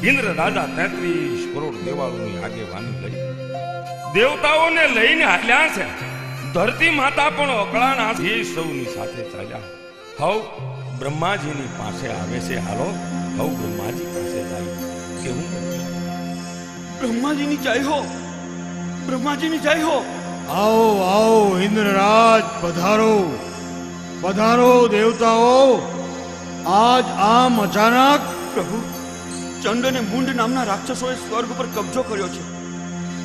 ઇન્દ્ર રાજા 33 કરોડ દેવાળોની આગેવાની લઈ દેવતાઓને લઈને હાલ્યા છે. ધરતી માતા પણ અકળાણાથી સૌની સાથે ચાલ્યા. હવ બ્રહ્માજીની પાસે આવે છે. હાલો હવ બ્રહ્માજી પાસે જાય. કેવું? બ્રહ્માજીની જય હો, બ્રહ્માજીની જય હો. આવો આવો ઇન્દ્રરાજ, પધારો પધારો દેવતાઓ. આજ આમ અચાનક? પ્રભુ, ચંડ અને મુંડ નામના રાક્ષસોએ સ્વર્ગ પર કબજો કર્યો છે.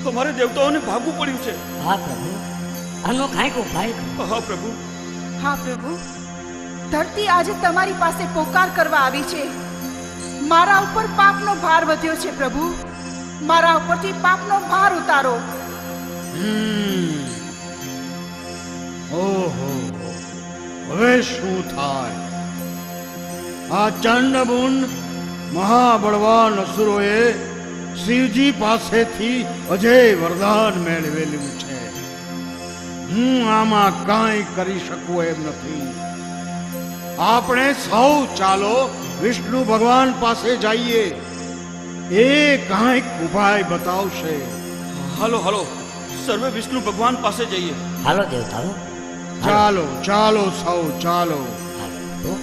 અમારે દેવતાઓને ભાગવું પડ્યું છે. હા પ્રભુ, આનો કાંઈક ઉપાય કરો. હા પ્રભુ. હા પ્રભુ, ધરતી આજે તમારી પાસે પોકાર કરવા આવી છે. મારા ઉપર પાપનો ભાર વધ્યો છે પ્રભુ, મારા ઉપરથી પાપનો ભાર ઉતારો. ઓહો, હવે શું થાય? આ ચંડમુંડ મહાબળવાન અસુરોએ શિવજી પાસેથી અજય વરદાન મેળવેલું છે. હું આમાં કાંઈ કરી શકું એમ નથી. આપણે સૌ ચાલો વિષ્ણુ ભગવાન પાસે જઈએ. એ કાંઈક ઉપાય બતાવશે. હાલો હાલો, સર્વે વિષ્ણુ ભગવાન પાસે જઈએ. હાલો દેવતાઓ, ચાલો ચાલો સૌ ચાલો. હાલો.